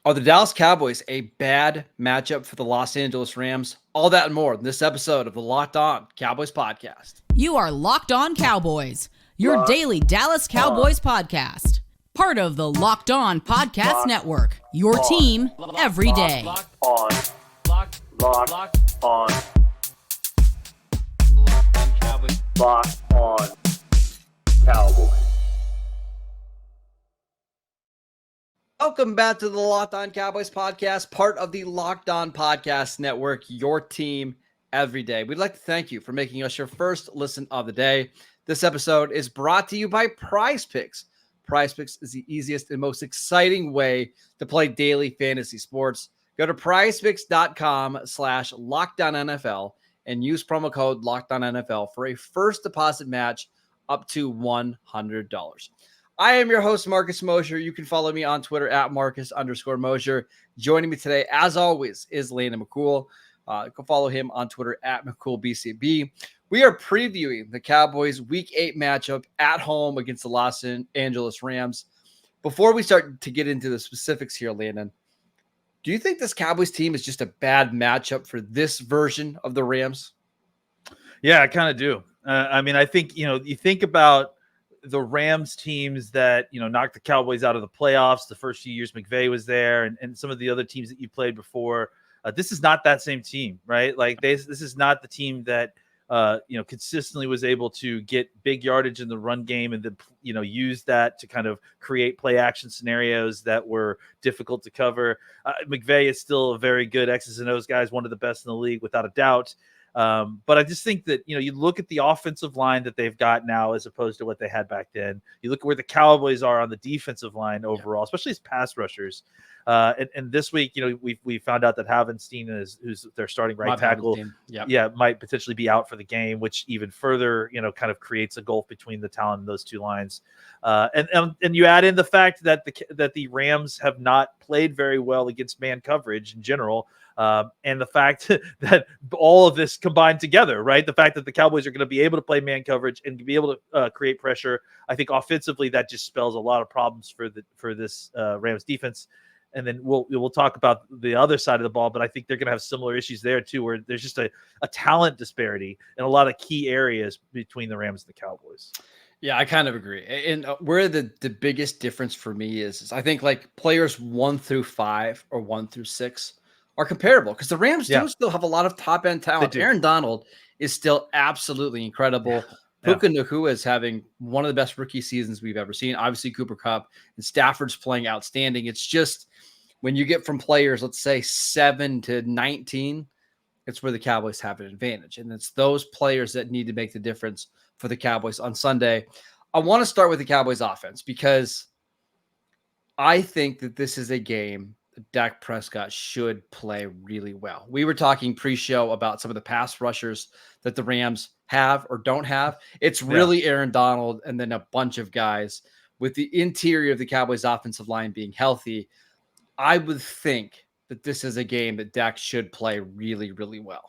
Are the Dallas Cowboys a bad matchup for the Los Angeles Rams? All that and more in this episode of the Locked On Cowboys podcast. You are Locked On Cowboys, your Locked daily Dallas Cowboys podcast. Part of the Locked On Podcast Network, your team every day. Locked on. Locked on. Cowboys. Locked on Cowboys. Welcome back to the Locked On Cowboys podcast, part of the Locked On Podcast Network, your team every day. We'd like to thank you for making us your first listen of the day. This episode is brought to you by PrizePicks. PrizePicks is the easiest and most exciting way to play daily fantasy sports. Go to prizepicks.com/LockedOnNFL and use promo code LockedOnNFL for a first deposit match up to $100. I am your host, Marcus Mosher. You can follow me on Twitter at Marcus_Mosher. Joining me today, as always, is Landon McCool. Go follow him on Twitter at McCoolBCB. We are previewing the Cowboys Week 8 matchup at home against the Los Angeles Rams. Before we start to get into the specifics here, Landon, do you think this Cowboys team is just a bad matchup for this version of the Rams? Yeah, I kind of do. I think, you think about the Rams teams that, knocked the Cowboys out of the playoffs the first few years McVay was there, and some of the other teams that you played before. This is not that same team, right? Like this is not the team that, consistently was able to get big yardage in the run game and then, use that to kind of create play action scenarios that were difficult to cover. McVay is still a very good X's and O's guy, one of the best in the league without a doubt. But I just think that, you look at the offensive line that they've got now as opposed to what they had back then. You look at where the Cowboys are on the defensive line overall, especially as pass rushers. And this week, we found out that Havenstein who's their starting right tackle, might potentially be out for the game, which even further, kind of creates a gulf between the talent in those two lines. And you add in the fact that the Rams have not played very well against man coverage in general. And the fact that all of this combined together, right? The fact that the Cowboys are going to be able to play man coverage and be able to create pressure, I think offensively that just spells a lot of problems for this Rams defense. And then we'll talk about the other side of the ball, but I think they're going to have similar issues there too, where there's just a talent disparity in a lot of key areas between the Rams and the Cowboys. Yeah, I kind of agree. And where the biggest difference for me is I think like players 1 through 5 or 1 through 6 are comparable because the Rams do still have a lot of top end talent. Aaron Donald is still absolutely incredible. Puka Nacua is having one of the best rookie seasons we've ever seen. Obviously, Cooper Kupp and Stafford's playing outstanding. It's just when you get from players, let's say 7 to 19, it's where the Cowboys have an advantage. And it's those players that need to make the difference for the Cowboys on Sunday. I want to start with the Cowboys offense because I think that this is a game that Dak Prescott should play really well. We were talking pre-show about some of the pass rushers that the Rams have or don't have. It's really Aaron Donald and then a bunch of guys. With the interior of the Cowboys offensive line being healthy, I would think that this is a game that Dak should play really, really well.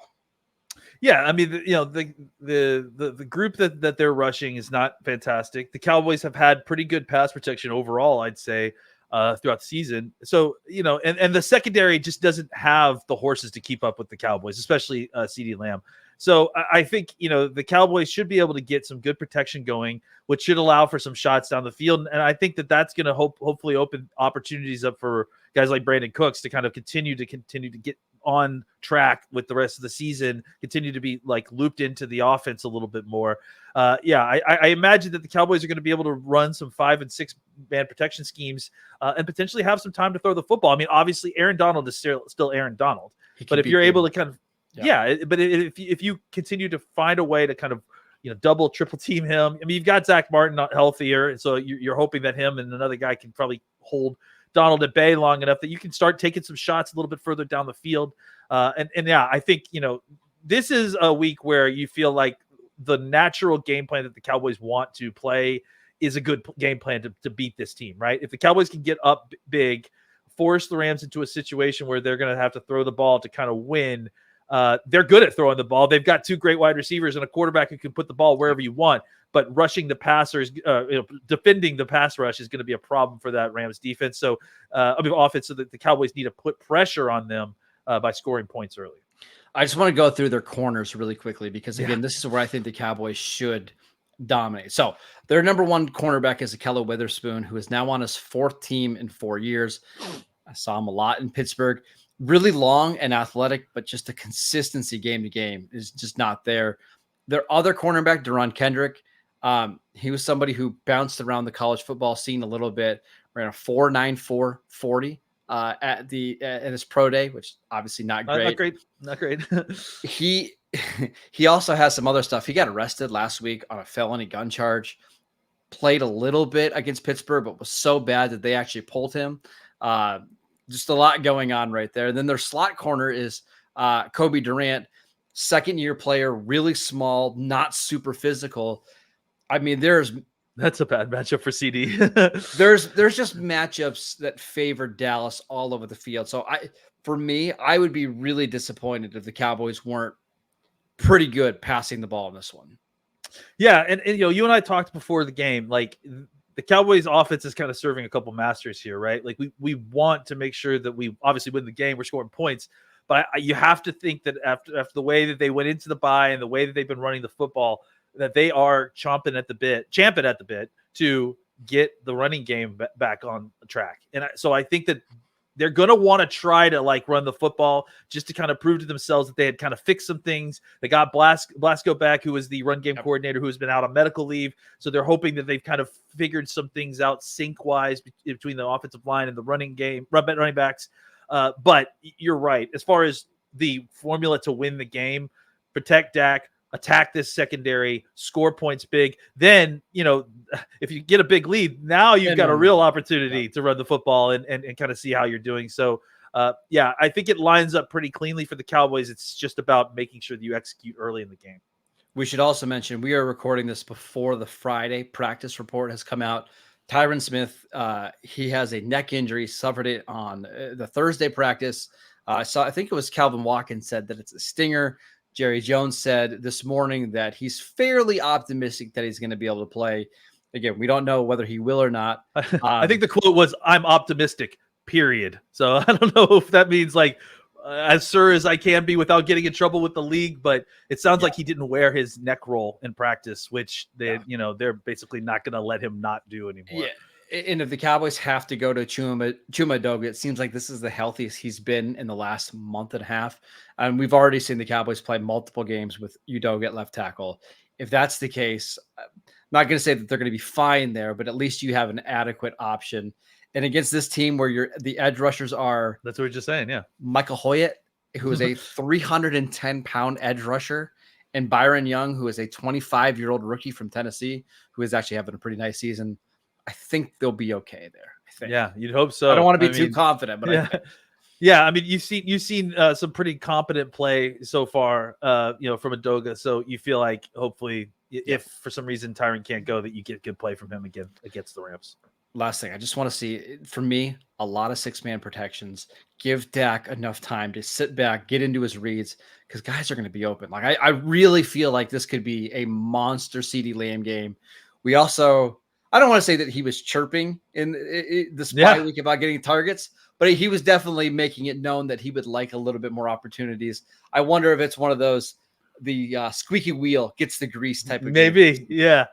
Yeah, I mean, the group that they're rushing is not fantastic. The Cowboys have had pretty good pass protection overall, I'd say, throughout the season. So, and the secondary just doesn't have the horses to keep up with the Cowboys, especially CeeDee Lamb. So I think, the Cowboys should be able to get some good protection going, which should allow for some shots down the field. And I think that that's going to hopefully open opportunities up for guys like Brandon Cooks to kind of continue to get on track with the rest of the season, continue to be like looped into the offense a little bit more. I imagine that the Cowboys are going to be able to run some 5 and 6 man protection schemes and potentially have some time to throw the football. I mean, obviously Aaron Donald is still Aaron Donald, but if you're able to kind of, but if you continue to find a way to kind of, double, triple team him, I mean, you've got Zach Martin not healthier. And so you're hoping that him and another guy can probably hold Donald at bay long enough that you can start taking some shots a little bit further down the field. I think, this is a week where you feel like the natural game plan that the Cowboys want to play is a good game plan to beat this team, right? If the Cowboys can get up big, force the Rams into a situation where they're going to have to throw the ball to kind of win, They're good at throwing the ball. They've got 2 great wide receivers and a quarterback who can put the ball wherever you want. But rushing the passers, defending the pass rush is going to be a problem for that Rams defense. So, offense. So that the Cowboys need to put pressure on them by scoring points early. I just want to go through their corners really quickly because, again, this is where I think the Cowboys should dominate. So their number 1 cornerback is Ahkello Witherspoon, who is now on his 4th team in 4 years. I saw him a lot in Pittsburgh. Really long and athletic, but just the consistency game to game is just not there. Their other cornerback, Deron Kendrick, he was somebody who bounced around the college football scene a little bit, ran a 4.94 40. At his pro day, which obviously not great. Not great. He also has some other stuff. He got arrested last week on a felony gun charge. Played a little bit against Pittsburgh, but was so bad that they actually pulled him. Just a lot going on right there. And then their slot corner is Kobe Durant, 2nd-year player, really small, not super physical. I mean, that's a bad matchup for CD. there's just matchups that favor Dallas all over the field. So for me, I would be really disappointed if the Cowboys weren't pretty good passing the ball in this one. Yeah, and you and I talked before the game, like the Cowboys offense is kind of serving a couple masters here, right? Like we want to make sure that we obviously win the game, we're scoring points, but you have to think that after the way that they went into the bye and the way that they've been running the football, that they are champing at the bit to get the running game back on track. And so I think that they're going to want to try to run the football just to kind of prove to themselves that they had kind of fixed some things. They got Blasco back, who was the run game coordinator, who has been out on medical leave. So they're hoping that they've kind of figured some things out sync wise between the offensive line and the running backs. But you're right. As far as the formula to win the game, protect Dak, attack this secondary, score points big. Then, if you get a big lead, now you've got a real opportunity to run the football and kind of see how you're doing. So, I think it lines up pretty cleanly for the Cowboys. It's just about making sure that you execute early in the game. We should also mention we are recording this before the Friday practice report has come out. Tyron Smith, he has a neck injury, suffered it on the Thursday practice. I think it was Calvin Watkins said that it's a stinger. Jerry Jones said this morning that he's fairly optimistic that he's going to be able to play. Again, we don't know whether he will or not. I think the quote was, "I'm optimistic, period." So I don't know if that means as sure as I can be without getting in trouble with the league, but it sounds like he didn't wear his neck roll in practice, which they're basically not going to let him not do anymore. Yeah. And if the Cowboys have to go to Chuma Edoga, it seems like this is the healthiest he's been in the last month and a half. And we've already seen the Cowboys play multiple games with Edoga at left tackle. If that's the case, I'm not going to say that they're going to be fine there, but at least you have an adequate option. And against this team where the edge rushers are... That's what we're just saying, yeah. Michael Hoyt, who is a 310-pound edge rusher, and Byron Young, who is a 25-year-old rookie from Tennessee, who is actually having a pretty nice season. I think they'll be okay there. I think. Yeah, you'd hope so. I don't want to be too confident, but yeah. I mean, you've seen some pretty competent play so far, from Edoga. So you feel like hopefully, if for some reason Tyron can't go, that you get good play from him again against the Rams. Last thing, I just want to see, for me, a lot of 6-man protections. Give Dak enough time to sit back, get into his reads, because guys are going to be open. I really feel like this could be a monster CeeDee Lamb game. We also... I don't want to say that he was chirping in this bye week about getting targets, but he was definitely making it known that he would like a little bit more opportunities. I wonder if it's one of those, the squeaky wheel gets the grease type of maybe. Game. Yeah.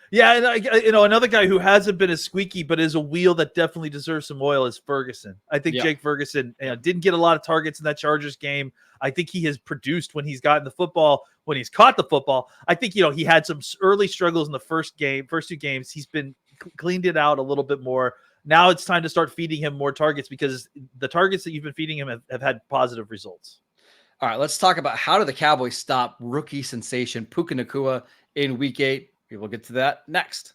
Yeah. And another guy who hasn't been as squeaky, but is a wheel that definitely deserves some oil is Ferguson. I think Jake Ferguson didn't get a lot of targets in that Chargers game. I think he has produced when he's gotten the football, when he's caught the football. I think, he had some early struggles in the first 2 games. He's been cleaned it out a little bit more. Now it's time to start feeding him more targets because the targets that you've been feeding him have had positive results. All right, let's talk about how do the Cowboys stop rookie sensation Puka Nacua in Week 8. We will get to that next.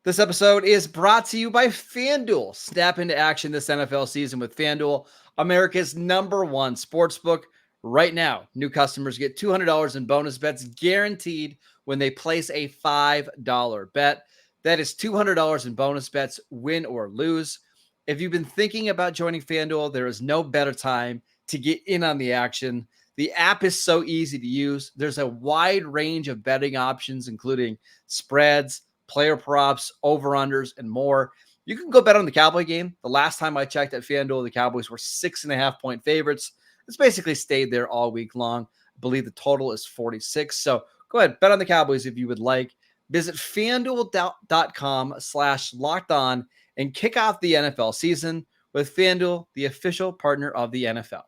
This episode is brought to you by FanDuel. Snap into action this NFL season with FanDuel, America's #1 sportsbook. Right now, new customers get $200 in bonus bets guaranteed when they place a $5 bet. That is $200 in bonus bets, win or lose. If you've been thinking about joining FanDuel, there is no better time to get in on the action. The app is so easy to use. There's a wide range of betting options, including spreads, player props, over-unders, and more. You can go bet on the Cowboy game. The last time I checked at FanDuel, the Cowboys were 6.5-point favorites. It's basically stayed there all week long. I believe the total is 46. So go ahead, bet on the Cowboys if you would like. Visit FanDuel.com/lockedon and kick off the NFL season with FanDuel, the official partner of the NFL.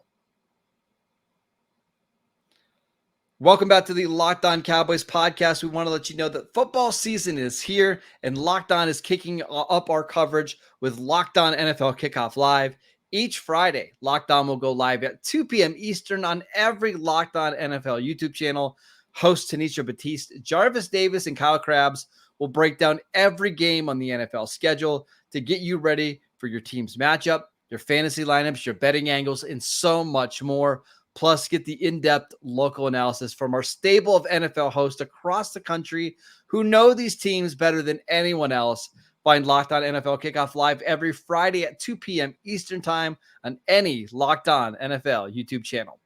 Welcome back to the Locked On Cowboys podcast. We want to let you know that football season is here, and Locked On is kicking up our coverage with Locked On NFL Kickoff Live. Each Friday, Locked On will go live at 2 p.m. Eastern on every Locked On NFL YouTube channel. Hosts Tanisha Batiste, Jarvis Davis, and Kyle Krabs will break down every game on the NFL schedule to get you ready for your team's matchup, your fantasy lineups, your betting angles, and so much more. Plus, get the in-depth local analysis from our stable of NFL hosts across the country who know these teams better than anyone else. Find Locked On NFL Kickoff Live every Friday at 2 p.m. Eastern Time on any Locked On NFL YouTube channel.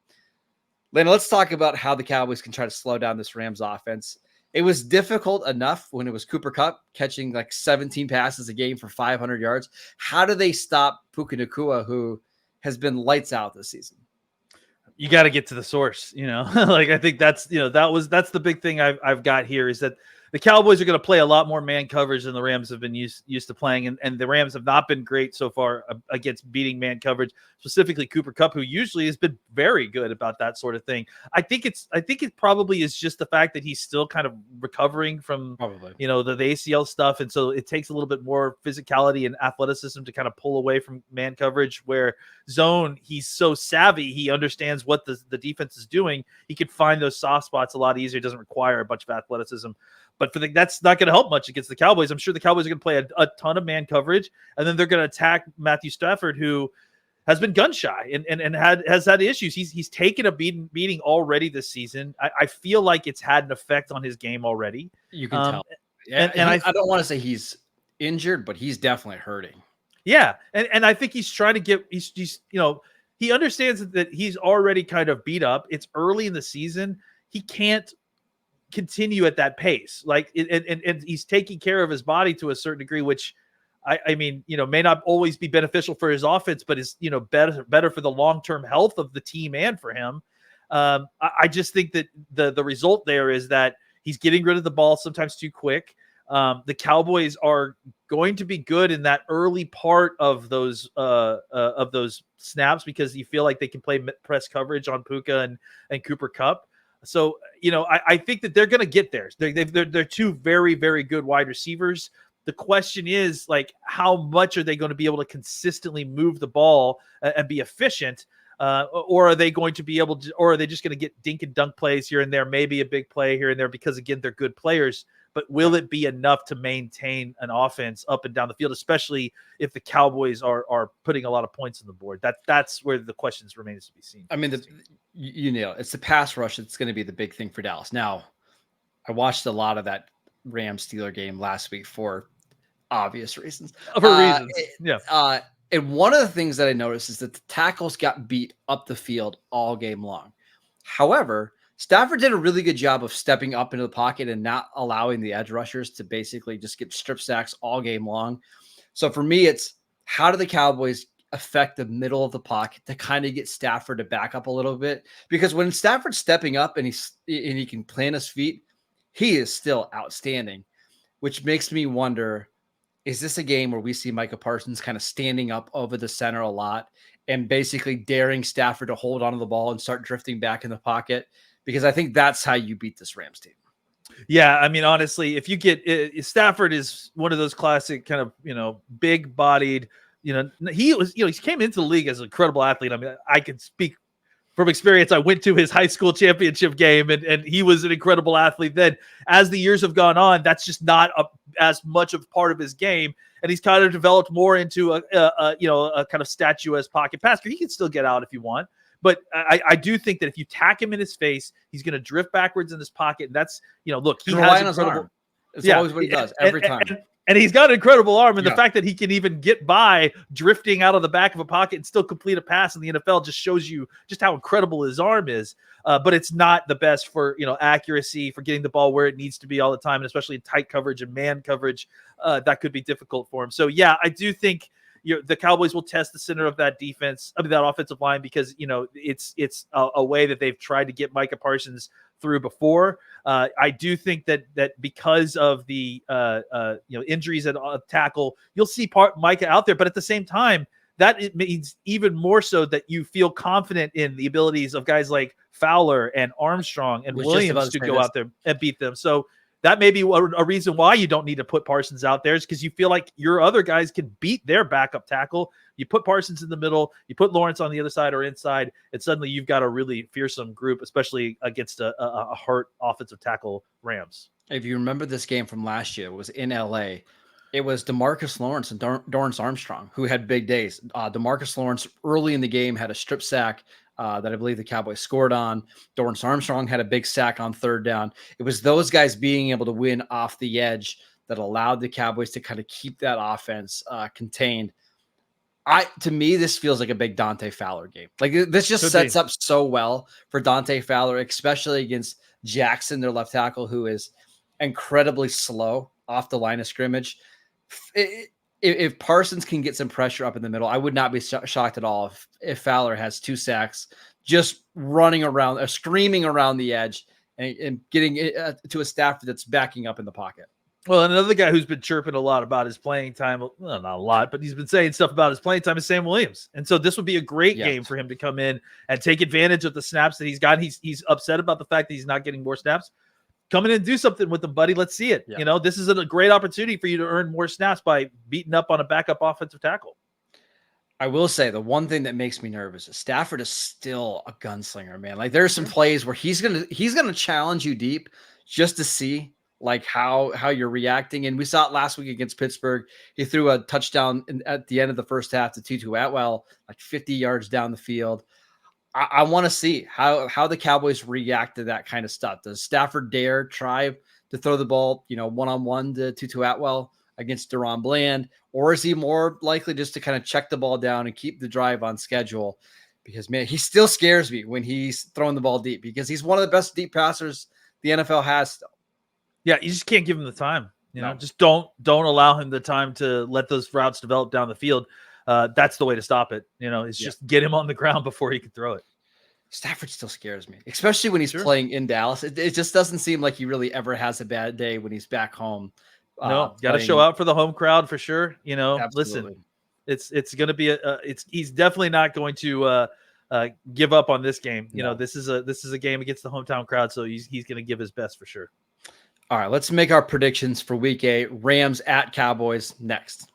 Lana, let's talk about how the Cowboys can try to slow down this Rams offense. It was difficult enough when it was Cooper Kupp catching like 17 passes a game for 500 yards. How do they stop Puka Nacua, who has been lights out this season? You got to get to the source, like I think that's, that's the big thing I've got here is that the Cowboys are going to play a lot more man coverage than the Rams have been used to playing. And the Rams have not been great so far against beating man coverage, specifically Cooper Kupp, who usually has been very good about that sort of thing. I think it probably is just the fact that he's still kind of recovering from, the ACL stuff. And so it takes a little bit more physicality and athleticism to kind of pull away from man coverage, where zone, he's so savvy. He understands what the defense is doing. He can find those soft spots a lot easier. It doesn't require a bunch of athleticism. But that's not going to help much against the Cowboys. I'm sure the Cowboys are going to play a ton of man coverage, and then they're going to attack Matthew Stafford, who has been gun shy and has had issues. He's taken a beating already this season. I feel like it's had an effect on his game already. You can tell. Yeah, and I don't want to say he's injured, but he's definitely hurting. Yeah, and I think he's trying to get he understands that he's already kind of beat up. It's early in the season. He can't continue at that pace, and he's taking care of his body to a certain degree, which I mean, may not always be beneficial for his offense, but is better for the long-term health of the team and for him. I just think that the result there is that he's getting rid of the ball sometimes too quick. The Cowboys are going to be good in that early part of those snaps because you feel like they can play press coverage on Puka and Cooper Kupp. So, I think that they're going to get there. They're two very, very good wide receivers. The question is, how much are they going to be able to consistently move the ball and be efficient? Or are they going to be able to, or are they just going to get dink and dunk plays here and there, maybe a big play here and there because, again, they're good players. But will it be enough to maintain an offense up and down the field, especially if the Cowboys are putting a lot of points on the board? That's where the questions remains to be seen. I mean, you nail it. It's the pass rush that's going to be the big thing for Dallas. Now, I watched a lot of that Rams-Steeler game last week for obvious reasons. Yeah. And one of the things that I noticed is that the tackles got beat up the field all game long. However, Stafford did a really good job of stepping up into the pocket and not allowing the edge rushers to basically just get strip sacks all game long. So for me, it's how do the Cowboys affect the middle of the pocket to kind of get Stafford to back up a little bit? Because when Stafford's stepping up and he can plant his feet, he is still outstanding, which makes me wonder, is this a game where we see Micah Parsons kind of standing up over the center a lot and basically daring Stafford to hold onto the ball and start drifting back in the pocket? Because I think that's how you beat this Rams team. Yeah, I mean, honestly, if you get Stafford is one of those classic kind of, big bodied, he came into the league as an incredible athlete. I mean, I can speak from experience. I went to his high school championship game and he was an incredible athlete. Then as the years have gone on, that's just not as much of part of his game. And he's kind of developed more into a kind of statuesque pocket passer. He can still get out if you want. But I do think that if you tack him in his face, he's going to drift backwards in his pocket. And that's, look, he has on his arm. It's always what he does every time. And he's got an incredible arm. And Yeah. the fact that he can even get by drifting out of the back of a pocket and still complete a pass in the NFL just shows you just how incredible his arm is. But it's not the best for, accuracy, for getting the ball where it needs to be all the time, and especially in tight coverage and man coverage. That could be difficult for him. So, yeah, I do think the Cowboys will test the center of that that offensive line, because, it's a way that they've tried to get Micah Parsons through before. I do think that because of the injuries at tackle, you'll see Micah out there, but at the same time, that it means even more so that you feel confident in the abilities of guys like Fowler and Armstrong and Williams to go out there and beat them. So that may be a reason why you don't need to put Parsons out there, is because you feel like your other guys can beat their backup tackle. You put Parsons in the middle, you put Lawrence on the other side or inside, and suddenly you've got a really fearsome group, especially against a hurt offensive tackle Rams. If you remember this game from last year, it was in LA. It was DeMarcus Lawrence and Dorrance Armstrong who had big days. DeMarcus Lawrence early in the game had a strip sack that I believe the Cowboys scored on. Dorrance Armstrong had a big sack on third down. It was those guys being able to win off the edge that allowed the Cowboys to kind of keep that offense contained. To me, this feels like a big Dante Fowler game. Like, this just sets up so well for Dante Fowler, especially against Jackson, their left tackle, who is incredibly slow off the line of scrimmage. If Parsons can get some pressure up in the middle, I would not be shocked at all if Fowler has 2 sacks, just running around, screaming around the edge and getting it to a Stafford that's backing up in the pocket. Well, another guy who's been chirping a lot about his playing time, well, not a lot, but he's been saying stuff about his playing time, is Sam Williams. And so this would be a great game for him to come in and take advantage of the snaps that he's got. He's upset about the fact that he's not getting more snaps. Come in and do something with them, buddy. Let's see it. Yeah. This is a great opportunity for you to earn more snaps by beating up on a backup offensive tackle. I will say the one thing that makes me nervous is Stafford is still a gunslinger, man. Like, there's some plays where he's gonna challenge you deep just to see like how you're reacting. And we saw it last week against Pittsburgh. He threw a touchdown at the end of the first half to Tutu Atwell, like 50 yards down the field. I want to see how the Cowboys react to that kind of stuff. Does Stafford dare try to throw the ball, one-on-one to Tutu Atwell against Deron Bland? Or is he more likely just to kind of check the ball down and keep the drive on schedule? Because, man, he still scares me when he's throwing the ball deep, because he's one of the best deep passers the NFL has still. Yeah, you just can't give him the time. Just don't allow him the time to let those routes develop down the field. That's the way to stop it. It's just get him on the ground before he can throw it. Stafford still scares me, especially when he's playing in Dallas. It just doesn't seem like he really ever has a bad day when he's back home. No, got to show out for the home crowd for sure. Absolutely. Listen, it's going to be he's definitely not going to give up on this game. This is a game against the hometown crowd, so he's going to give his best for sure. All right, let's make our predictions for Week 8. Rams at Cowboys next.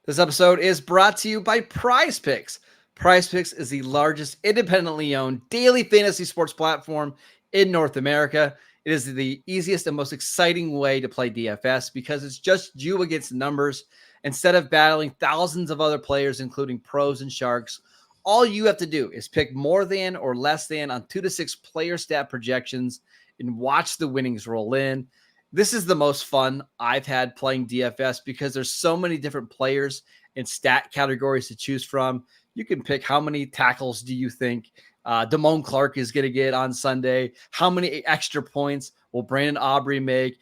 This episode is brought to you by PrizePicks. PrizePicks is the largest independently owned daily fantasy sports platform in North America. It is the easiest and most exciting way to play DFS because it's just you against the numbers. Instead of battling thousands of other players, including pros and sharks, all you have to do is pick more than or less than on 2 to 6 player stat projections and watch the winnings roll in. This is the most fun I've had playing DFS because there's so many different players and stat categories to choose from. You can pick how many tackles do you think Damone Clark is going to get on Sunday? How many extra points will Brandon Aubrey make?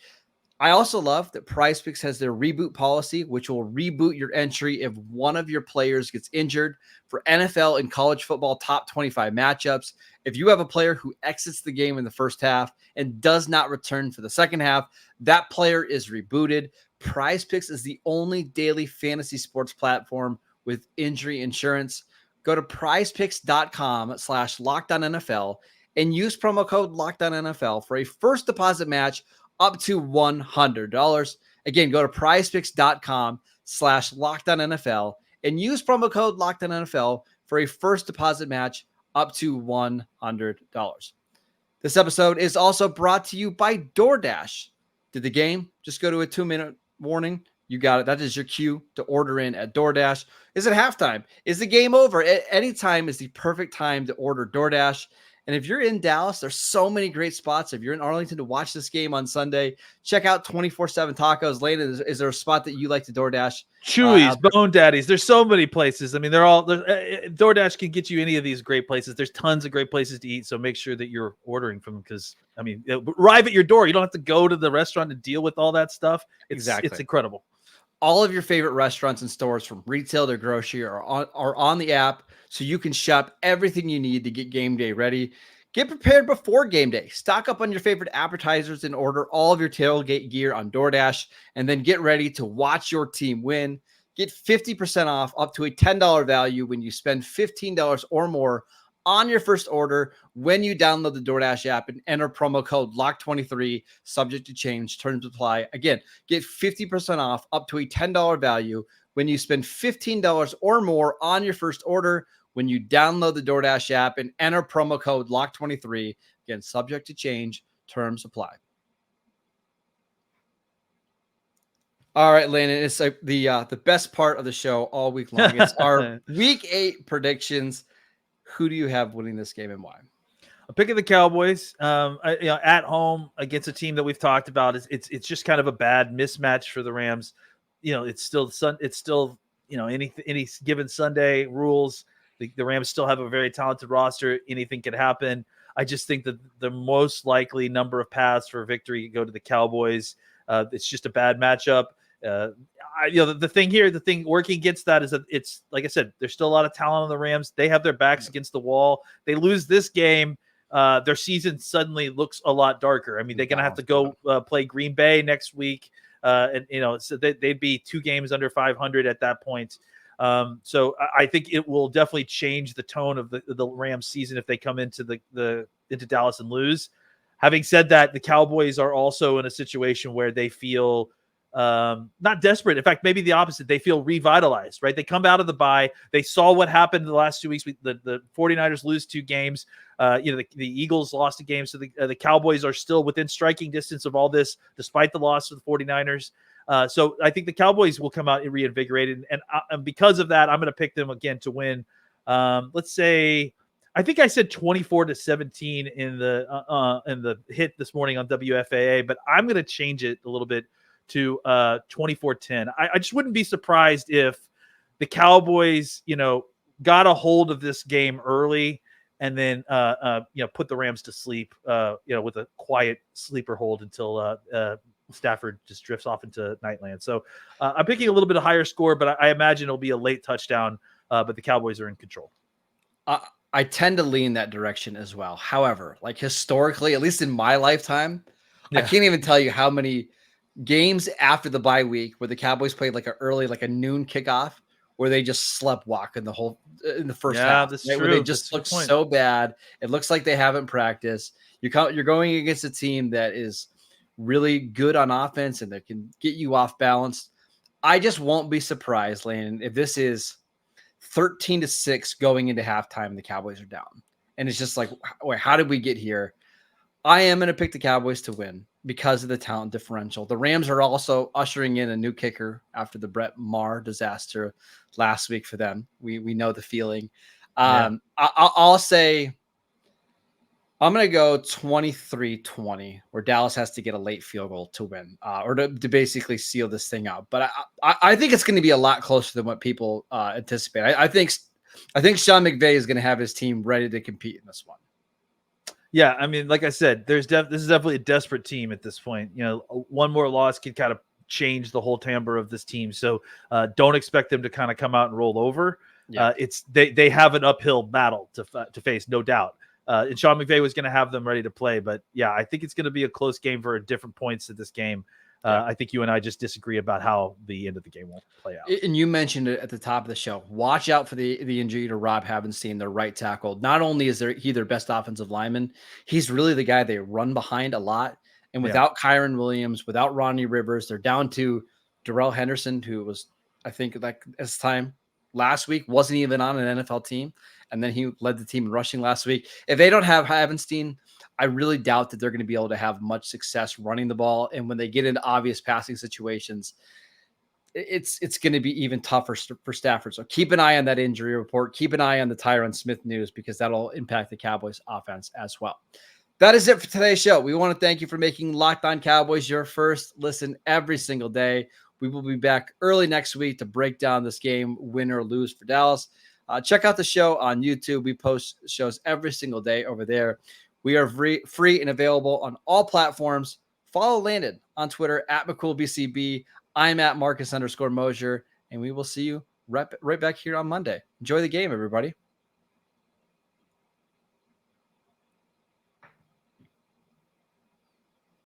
I also love that PrizePicks has their reboot policy, which will reboot your entry if one of your players gets injured for NFL and college football top 25 matchups. If you have a player who exits the game in the first half and does not return for the second half, that player is rebooted. PrizePicks is the only daily fantasy sports platform with injury insurance. Go to prizepicks.com/LockedOnNFL and use promo code LockedOnNFL for a first deposit match up to $100. Again, go to prizepicks.com/LockedOnNFL and use promo code LockedOnNFL for a first deposit match up to $100. This episode is also brought to you by DoorDash. Did the game just go to a 2-minute warning? You got it. That is your cue to order in at DoorDash. Is it halftime? Is the game over? At any time is the perfect time to order DoorDash. And if you're in Dallas, there's so many great spots. If you're in Arlington to watch this game on Sunday, check out 24/7 Tacos. Lane, is there a spot that you like to DoorDash? Chewy's, Bone Daddies. There's so many places. I mean, DoorDash can get you any of these great places. There's tons of great places to eat. So make sure that you're ordering from them because, I mean, it'll arrive at your door. You don't have to go to the restaurant and deal with all that stuff. It's incredible. All of your favorite restaurants and stores from retail to grocery are on the app, so you can shop everything you need to get game day ready. Get prepared before game day. Stock up on your favorite appetizers and order all of your tailgate gear on DoorDash, and then get ready to watch your team win. Get 50% off up to a $10 value when you spend $15 or more on your first order when you download the DoorDash app and enter promo code LOCK23, subject to change, terms apply. Again, get 50% off up to a $10 value when you spend $15 or more on your first order when you download the DoorDash app and enter promo code LOCK23. Again, subject to change, terms apply. All right, Landon, it's like the best part of the show all week long. It's our Week 8 predictions. Who do you have winning this game and why? I'm picking the Cowboys. At home against a team that we've talked about. It's just kind of a bad mismatch for the Rams. It's still any given Sunday rules. The Rams still have a very talented roster. Anything could happen. I just think that the most likely number of paths for victory go to the Cowboys. It's just a bad matchup. The thing working against that is that it's like I said, there's still a lot of talent on the Rams. They have their backs against the wall. They lose this game, their season suddenly looks a lot darker. I mean, they're going to have to go play Green Bay next week, so they'd be 2 games under 500 at that point. So I think it will definitely change the tone of the Rams season if they come into into Dallas and lose. Having said that, the Cowboys are also in a situation where they feel not desperate. In fact, maybe the opposite. They feel revitalized, right? They come out of the bye. They saw what happened the last 2 weeks. The 49ers lose 2 games. The Eagles lost a game. So the Cowboys are still within striking distance of all this, despite the loss of the 49ers. So I think the Cowboys will come out reinvigorated. And because of that, I'm going to pick them again to win. Let's say, I think I said 24-17 in the hit this morning on WFAA, but I'm going to change it a little bit to 24-10. I just wouldn't be surprised if the Cowboys, got a hold of this game early and then, put the Rams to sleep, with a quiet sleeper hold until Stafford just drifts off into nightland. So I'm picking a little bit of higher score, but I imagine it'll be a late touchdown, but the Cowboys are in control. I tend to lean that direction as well. However, like historically, at least in my lifetime, I can't even tell you how many games after the bye week where the Cowboys played like a noon kickoff where they just slept walk in the first half. That's right? true. Where they just look so bad. It looks like they haven't practiced. You're going against a team that is really good on offense and that can get you off balance. I just won't be surprised, Landon, if this is 13-6 going into halftime and the Cowboys are down. And it's just like, wait, how did we get here? I am going to pick the Cowboys to win because of the talent differential. The Rams are also ushering in a new kicker after the Brett Maher disaster last week for them. We know the feeling. I'll say I'm going to go 23-20 where Dallas has to get a late field goal to win or to basically seal this thing out. But I think it's going to be a lot closer than what people anticipate. I think Sean McVay is going to have his team ready to compete in this one. Yeah, I mean, like I said, this is definitely a desperate team at this point. One more loss could kind of change the whole timbre of this team. So don't expect them to kind of come out and roll over. Yeah. They have an uphill battle to face, no doubt. And Sean McVay was going to have them ready to play. But, yeah, I think it's going to be a close game for different points of this game. I think you and I just disagree about how the end of the game will play out. And you mentioned it at the top of the show. Watch out for the injury to Rob Havenstein, their right tackle. Not only is he their best offensive lineman, he's really the guy they run behind a lot. And without Kyron Williams, without Ronnie Rivers, they're down to Darrell Henderson, who was, I think, like this time last week, wasn't even on an NFL team. And then he led the team in rushing last week. If they don't have Havenstein, I really doubt that they're going to be able to have much success running the ball. And when they get into obvious passing situations, it's going to be even tougher for Stafford. So keep an eye on that injury report. Keep an eye on the Tyron Smith news, because that'll impact the Cowboys offense as well. That is it for today's show. We want to thank you for making Locked On Cowboys your first listen every single day. We will be back early next week to break down this game, win or lose for Dallas. Check out the show on YouTube. We post shows every single day over there. We are free and available on all platforms. Follow Landon on Twitter at McCoolBCB. I'm at Marcus_Mosier, and we will see you right back here on Monday. Enjoy the game, everybody.